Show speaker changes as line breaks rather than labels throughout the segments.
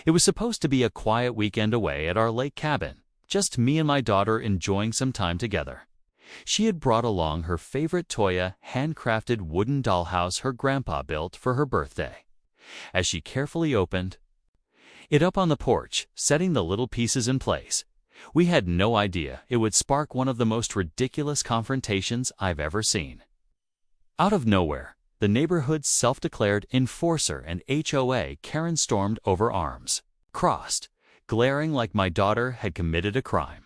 It was supposed to be a quiet weekend away at our lake cabin, just me and my daughter enjoying some time together. She had brought along her favorite Toya handcrafted wooden dollhouse her grandpa built for her birthday. As she carefully opened it up on the porch, setting the little pieces in place, we had no idea it would spark one of the most ridiculous confrontations I've ever seen. Out of nowhere, the neighborhood's self-declared enforcer and HOA Karen stormed over arms crossed, glaring like my daughter had committed a crime.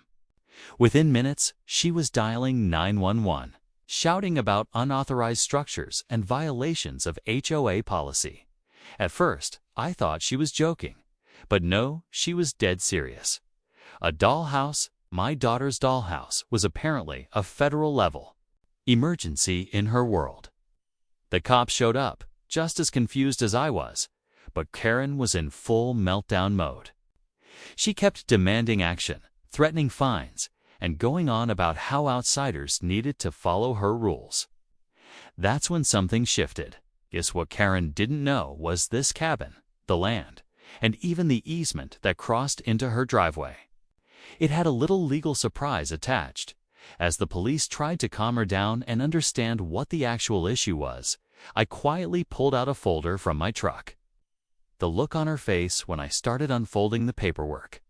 Within minutes, she was dialing 911, shouting about unauthorized structures and violations of HOA policy. At first, I thought she was joking, but no, she was dead serious. A dollhouse, my daughter's dollhouse, was apparently a federal-level emergency in her world. The cops showed up, just as confused as I was, but Karen was in full meltdown mode. She kept demanding action, threatening fines, and going on about how outsiders needed to follow her rules. That's when something shifted. Guess what Karen didn't know was this cabin, the land, and even the easement that crossed into her driveway. It had a little legal surprise attached. As the police tried to calm her down and understand what the actual issue was, I quietly pulled out a folder from my truck. The look on her face when I started unfolding the paperwork.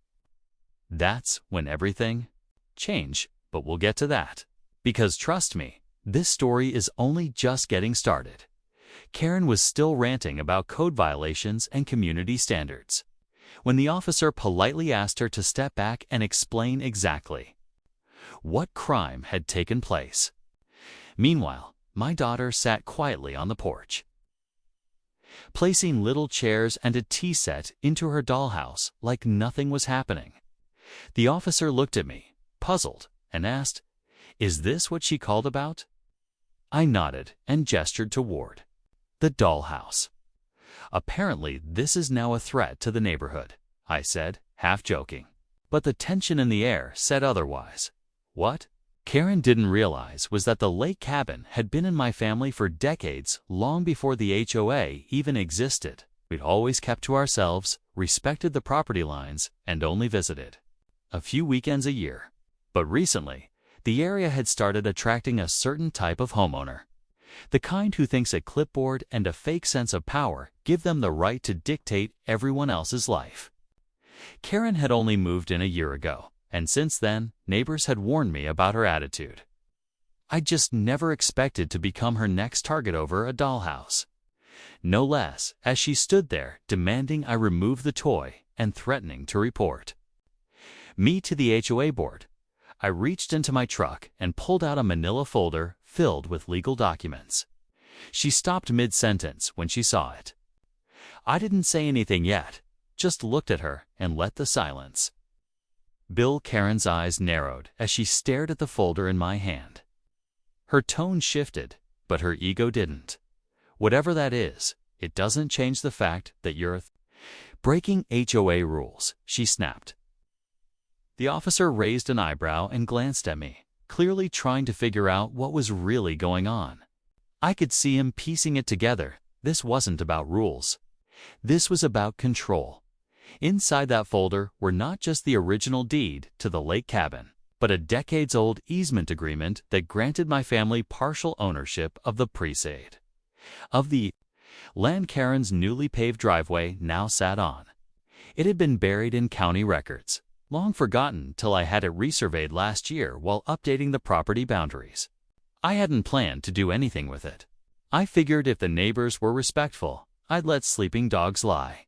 That's when everything changed, but we'll get to that. Because trust me, this story is only just getting started. Karen was still ranting about code violations and community standards when the officer politely asked her to step back and explain exactly what crime had taken place. Meanwhile, my daughter sat quietly on the porch, placing little chairs and a tea set into her dollhouse like nothing was happening. The officer looked at me, puzzled, and asked, "Is this what she called about?" I nodded and gestured toward the dollhouse. "Apparently, this is now a threat to the neighborhood," I said, half joking. But the tension in the air said otherwise. What Karen didn't realize was that the lake cabin had been in my family for decades, long before the HOA even existed. We'd always kept to ourselves, respected the property lines, and only visited a few weekends a year. But recently, the area had started attracting a certain type of homeowner. The kind who thinks a clipboard and a fake sense of power give them the right to dictate everyone else's life. Karen had only moved in a year ago, and since then, neighbors had warned me about her attitude. I just never expected to become her next target over a dollhouse. No less, as she stood there demanding I remove the toy and threatening to report me to the HOA board. I reached into my truck and pulled out a manila folder filled with legal documents. She stopped mid-sentence when she saw it. I didn't say anything yet, just looked at her and let the silence build. Karen's eyes narrowed as she stared at the folder in my hand. Her tone shifted, but her ego didn't. "Whatever that is, it doesn't change the fact that you're breaking HOA rules," she snapped. The officer raised an eyebrow and glanced at me, clearly trying to figure out what was really going on. I could see him piecing it together. This wasn't about rules. This was about control. Inside that folder were not just the original deed to the lake cabin, but a decades-old easement agreement that granted my family partial ownership of the preside of the land Karen's newly paved driveway now sat on. It had been buried in county records, long forgotten till I had it resurveyed last year while updating the property boundaries. I hadn't planned to do anything with it. I figured if the neighbors were respectful, I'd let sleeping dogs lie.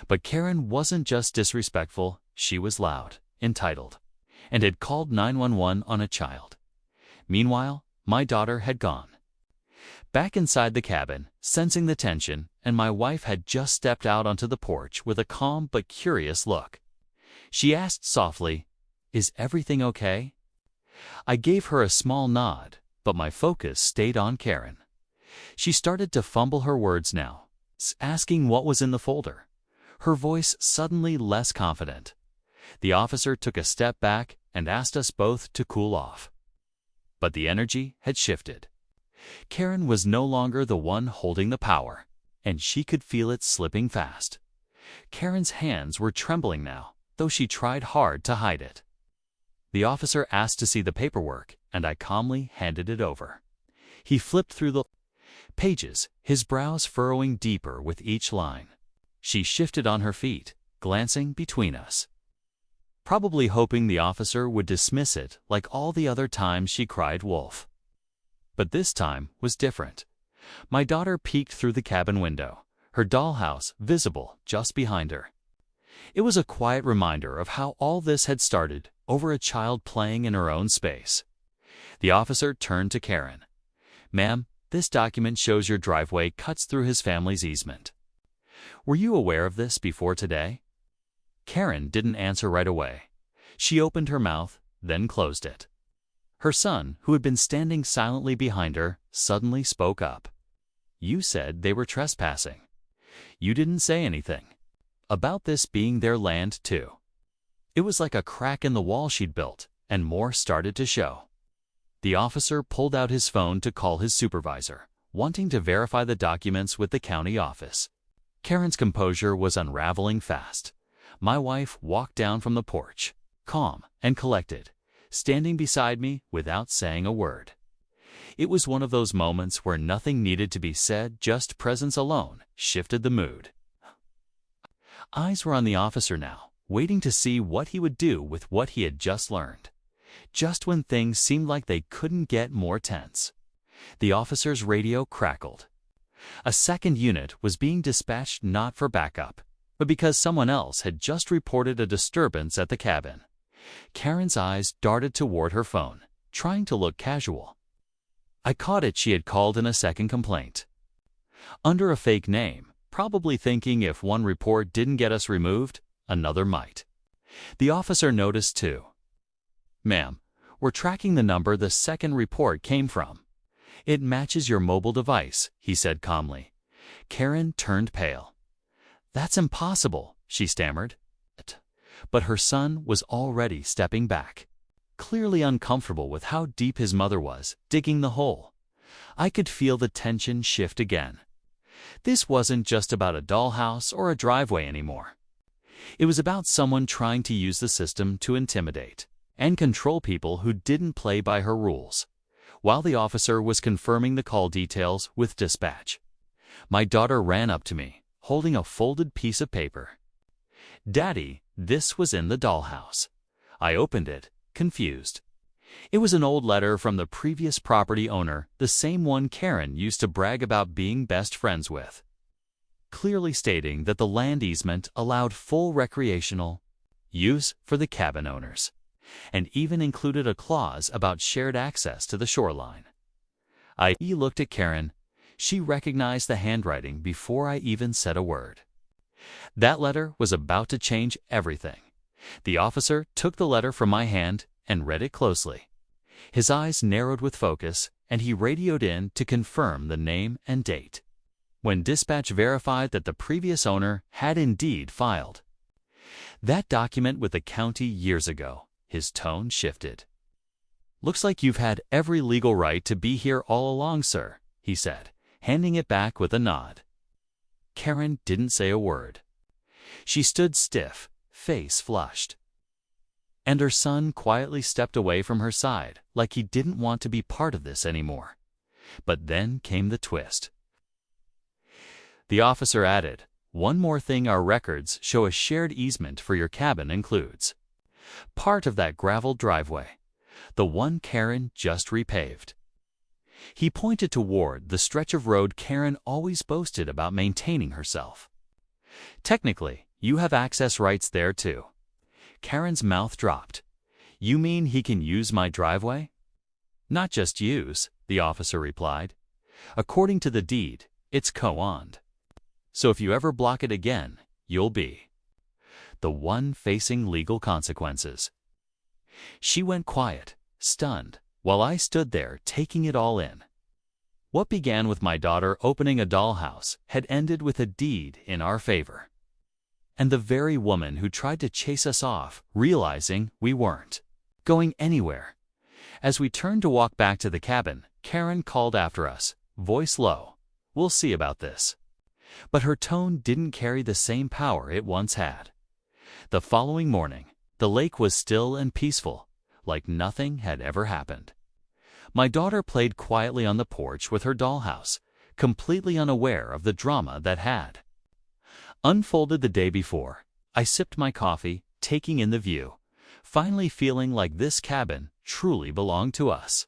But Karen wasn't just disrespectful, she was loud, entitled, and had called 911 on a child. Meanwhile, my daughter had gone back inside the cabin, sensing the tension, and my wife had just stepped out onto the porch with a calm but curious look. She asked softly, "Is everything okay?" I gave her a small nod, but my focus stayed on Karen. She started to fumble her words now, asking what was in the folder, her voice suddenly less confident. The officer took a step back and asked us both to cool off. But the energy had shifted. Karen was no longer the one holding the power, and she could feel it slipping fast. Karen's hands were trembling now, though she tried hard to hide it. The officer asked to see the paperwork, and I calmly handed it over. He flipped through the pages, his brows furrowing deeper with each line. She shifted on her feet, glancing between us, probably hoping the officer would dismiss it like all the other times she cried wolf. But this time was different. My daughter peeked through the cabin window, her dollhouse visible just behind her. It was a quiet reminder of how all this had started over a child playing in her own space. The officer turned to Karen. "Ma'am, this document shows your driveway cuts through his family's easement. Were you aware of this before today?" Karen didn't answer right away. She opened her mouth, then closed it. Her son, who had been standing silently behind her, suddenly spoke up. "You said they were trespassing. You didn't say anything about this being their land, too." It was like a crack in the wall she'd built, and more started to show. The officer pulled out his phone to call his supervisor, wanting to verify the documents with the county office. Karen's composure was unraveling fast. My wife walked down from the porch, calm and collected, standing beside me without saying a word. It was one of those moments where nothing needed to be said, just presence alone shifted the mood. Eyes were on the officer now, waiting to see what he would do with what he had just learned. Just when things seemed like they couldn't get more tense, the officer's radio crackled. A second unit was being dispatched not for backup, but because someone else had just reported a disturbance at the cabin. Karen's eyes darted toward her phone, trying to look casual. I caught it. She had called in a second complaint. Under a fake name, probably thinking if one report didn't get us removed, another might. The officer noticed too. "Ma'am, we're tracking the number the second report came from. It matches your mobile device," he said calmly. Karen turned pale. "That's impossible," she stammered. But her son was already stepping back, clearly uncomfortable with how deep his mother was digging the hole. I could feel the tension shift again. This wasn't just about a dollhouse or a driveway anymore. It was about someone trying to use the system to intimidate and control people who didn't play by her rules. While the officer was confirming the call details with dispatch, my daughter ran up to me, holding a folded piece of paper. "Daddy, this was in the dollhouse." I opened it, confused. It was an old letter from the previous property owner, the same one Karen used to brag about being best friends with, clearly stating that the land easement allowed full recreational use for the cabin owners, and even included a clause about shared access to the shoreline. I looked at Karen. She recognized the handwriting before I even said a word. That letter was about to change everything. The officer took the letter from my hand and read it closely. His eyes narrowed with focus, and he radioed in to confirm the name and date. When dispatch verified that the previous owner had indeed filed that document with the county years ago, his tone shifted. "Looks like you've had every legal right to be here all along, sir," he said, handing it back with a nod. Karen didn't say a word. She stood stiff, face flushed. And her son quietly stepped away from her side, like he didn't want to be part of this anymore. But then came the twist. The officer added, "One more thing, our records show a shared easement for your cabin includes part of that gravel driveway, the one Karen just repaved." He pointed toward the stretch of road Karen always boasted about maintaining herself. "Technically, you have access rights there too." Karen's mouth dropped. "You mean he can use my driveway?" "Not just use," the officer replied. "According to the deed, it's co-owned. So if you ever block it again, you'll be the one facing legal consequences." She went quiet, stunned, while I stood there taking it all in. What began with my daughter opening a dollhouse had ended with a deed in our favor. And the very woman who tried to chase us off, realizing we weren't going anywhere. As we turned to walk back to the cabin, Karen called after us, voice low, "We'll see about this." but her tone didn't carry the same power it once had. The following morning, the lake was still and peaceful, like nothing had ever happened. My daughter played quietly on the porch with her dollhouse, completely unaware of the drama that had unfolded the day before. I sipped my coffee, taking in the view, finally feeling like this cabin truly belonged to us.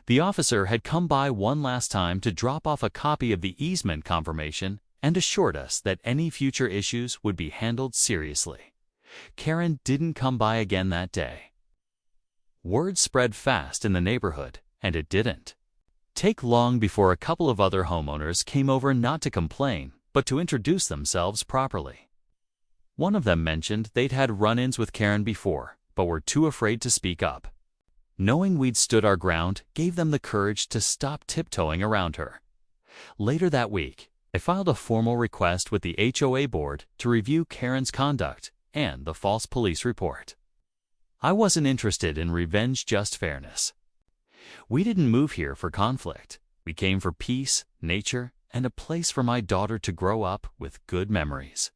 The officer had come by one last time to drop off a copy of the easement confirmation and assured us that any future issues would be handled seriously. Karen didn't come by again that day. Word spread fast in the neighborhood, and it didn't take long before a couple of other homeowners came over not to complain, but to introduce themselves properly. One of them mentioned they'd had run-ins with Karen before, but were too afraid to speak up. Knowing we'd stood our ground gave them the courage to stop tiptoeing around her. Later that week, I filed a formal request with the HOA board to review Karen's conduct and the false police report. I wasn't interested in revenge, just fairness. We didn't move here for conflict. We came for peace, nature, and a place for my daughter to grow up with good memories.